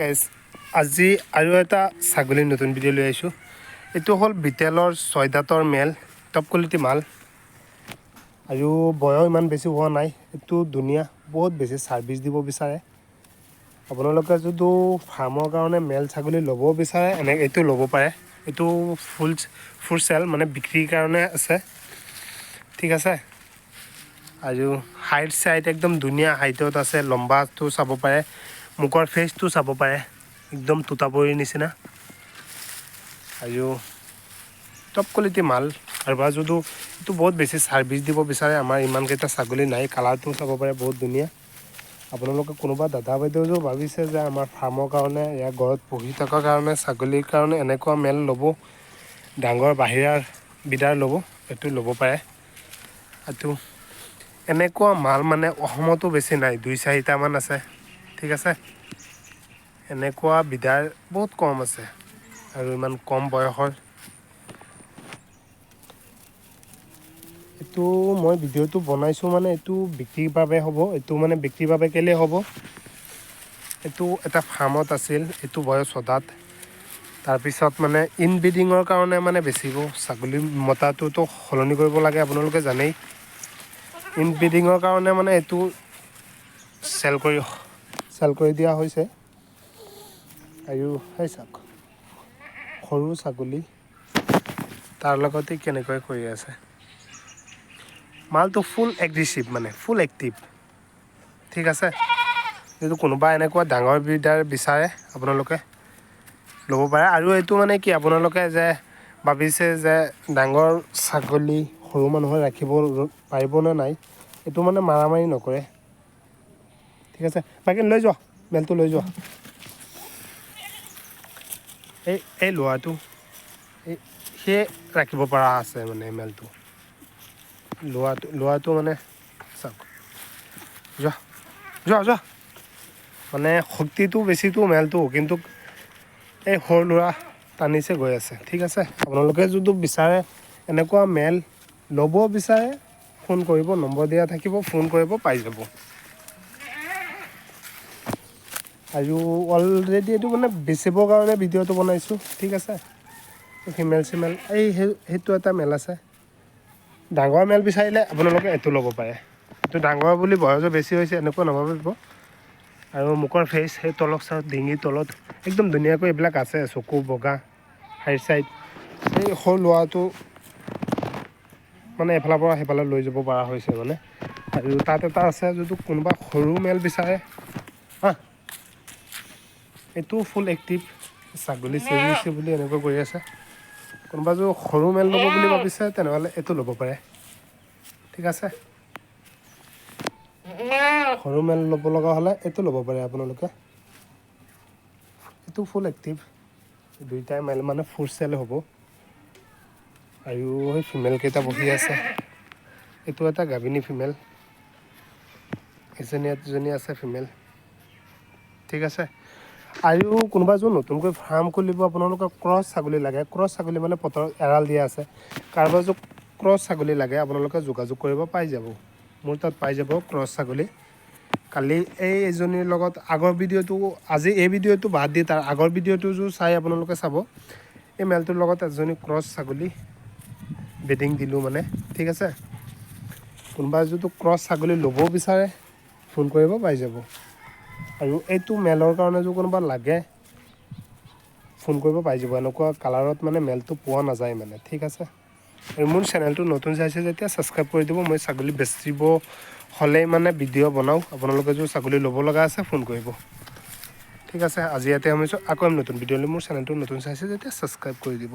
Guys আজি আৰু এটা ছাগলীৰ নতুন ভিডিঅ' লৈ আহিছোঁ। এইটো হ'ল বিটেলৰ 6 দাঁতৰ মেল, টপ কোৱালিটি মাল আৰু বয়স ইমান বেছি হোৱা নাই। এইটো ধুনীয়া, বহুত বেছি ছাৰ্ভিচ দিব বিচাৰে। আপোনালোকে যদি ফাৰ্মৰ কাৰণে মেল ছাগলী ল'ব বিচাৰে এইটো ল'ব পাৰে। এইটো ফুল চেল মানে বিক্ৰীৰ কাৰণে আছে, ঠিক আছে। আৰু হাইট চাইট একদম ধুনীয়া হাইটত আছে, লম্বাটো চাব পাৰে, মুখৰ ফেচটো চাব পাৰে, একদম তোতাপুৰীৰ নিচিনা আৰু টপ কোৱালিটি মাল। আৰু যদি এইটো বহুত বেছি ছাৰ্ভিচ দিব বিচাৰে, আমাৰ ইমানকেইটা ছাগলী নাই, কালাৰটো চাব পাৰে বহুত ধুনীয়া। আপোনালোকে কোনোবা দাদা বাইদেউ ভাবিছে যে আমাৰ ফাৰ্মৰ কাৰণে ইয়াৰ ঘৰত পুহি থকাৰ কাৰণে ছাগলীৰ কাৰণে এনেকুৱা মেল ল'ব, ডাঙৰ বাহিৰাৰ বিডাৰ ল'ব, এইটো ল'ব পাৰে। এইটো এনেকুৱা মাল মানে অসমতো বেছি নাই, 2-4টামান আছে, ঠিক আছে। এনেকুৱা বিডাৰ বহুত কম আছে আৰু ইমান কম বয়সৰ। এইটো মই ভিডিঅ'টো বনাইছোঁ মানে এইটো বিক্ৰীৰ বাবে হ'ব। এইটো মানে বিক্ৰীৰ বাবে কেলৈ হ'ব, এইটো এটা ফাৰ্মত আছিল, এইটো বয়স 6 দাঁত। তাৰপিছত মানে ইনব্ৰিডিঙৰ কাৰণে মানে বেচিব, ছাগলী মতাটোতো সলনি কৰিব লাগে, আপোনালোকে জানেই। ইনব্ৰিডিঙৰ কাৰণে মানে এইটো চেল কৰি দিয়া হৈছে। আৰু সেই চাওক সৰু ছাগলী তাৰ লগতে কেনেকৈ কৰি আছে। মালটো ফুল এগ্ৰেছিভ, মানে ফুল এক্টিভ, ঠিক আছে। যদি কোনোবা এনেকুৱা ডাঙৰ ব্ৰিডাৰ বিচাৰে আপোনালোকে ল'ব পাৰে। আৰু এইটো মানে কি, আপোনালোকে যে ভাবিছে যে ডাঙৰ ছাগলী সৰু মানুহে ৰাখিব পাৰিবনে নাই, এইটো মানে মাৰামাৰি নকৰে, ঠিক আছে। বাকী লৈ যোৱা, মেলটো লৈ যোৱা। এই লোৱাটো সেয়ে ৰাখিব পৰা আছে মানে মেলটো, লোৱাটো মানে চাওক, যোৱা মানে শক্তিটো বেছিটো মেলটো, কিন্তু এই সৰু ল'ৰা টানিছে গৈ আছে, ঠিক আছে। আপোনালোকে যদি বিচাৰে এনেকুৱা মেল ল'ব বিচাৰে, ফোন কৰিব, নম্বৰ দিয়া থাকিব, ফোন কৰিব, পাই যাব। আৰু অলৰেডি এইটো মানে বেচিবৰ কাৰণে ভিডিঅ'টো বনাইছোঁ, ঠিক আছে। ফিমেল চিমেল সেইটো এটা মেল আছে। ডাঙৰ মেল বিচাৰিলে আপোনালোকে এইটো ল'ব পাৰে। এইটো ডাঙৰ বুলি বয়সো বেছি হৈছে এনেকুৱা নাভাবিব। আৰু মুখৰ ফেচ, সেই তলক চাওক, ডিঙিৰ তলত একদম ধুনীয়াকৈ এইবিলাক আছে, চকু বগা, হাইট চাইড। এই সৰু ল'ৰাটো মানে এফালৰ পৰা সেইফালে লৈ যাব পৰা হৈছে মানে। আৰু তাত এটা আছে, যদি কোনোবা সৰু মেল বিচাৰে, এইটো ফুল এক্টিভ, ছাগলী চেৰিছে বুলি এনেকৈ কৰি আছে। কোনোবা যদি সৰু মেল ল'ব বুলি ভাবিছে তেনেহ'লে এইটো ল'ব পাৰে, ঠিক আছে। সৰু মেল ল'ব লগা হ'লে এইটো ল'ব পাৰে আপোনালোকে। এইটো ফুল এক্টিভ, 2টা মেল মানে ফুল চেল হ'ব। আৰু সেই ফিমেলকেইটা বহি আছে, এইটো এটা গাভিনী ফিমেল, এজনী আছে ফিমেল, ঠিক আছে। আৰু কোনোবা যদি নতুনকৈ ফাৰ্ম খুলিব, আপোনালোকক ক্ৰছ ছাগলী লাগে, ক্ৰছ ছাগলী মানে পথাৰত এৰাল দিয়া আছে, কাৰোবাৰ যদি ক্ৰছ ছাগলী লাগে আপোনালোকে যোগাযোগ কৰিব, পাই যাব, মোৰ তাত পাই যাব ক্ৰছ ছাগলী। কালি এইজনীৰ লগত আগৰ ভিডিঅ'টো, আজি এই ভিডিঅ'টো বাদ দি তাৰ আগৰ ভিডিঅ'টো চাই আপোনালোকে চাব, এই মেলটোৰ লগত এজনী ক্ৰছ ছাগলী বেডিং দিলোঁ মানে, ঠিক আছে। কোনোবা যদি ক্ৰছ ছাগলী ল'ব বিচাৰে ফোন কৰিব, পাই যাব। আৰু এইটো মেলৰ কাৰণে যদি কোনোবা লাগে ফোন কৰিব, পাই যাব। এনেকুৱা কালাৰত মানে মেলটো পোৱা নাযায় মানে, ঠিক আছে। আৰু মোৰ চেনেলটো নতুন চাইছে যেতিয়া ছাবস্ক্ৰাইব কৰি দিব। মই ছাগলী বেচিব হ'লেই মানে ভিডিঅ' বনাওঁ, আপোনালোকে যদি ছাগলী ল'ব লগা আছে ফোন কৰিব, ঠিক আছে। আজি ইয়াতে সামৰিছোঁ, আকৌ নতুন ভিডিঅ' লৈ। মোৰ চেনেলটো নতুন চাইছে যেতিয়া ছাবস্ক্ৰাইব কৰি দিব।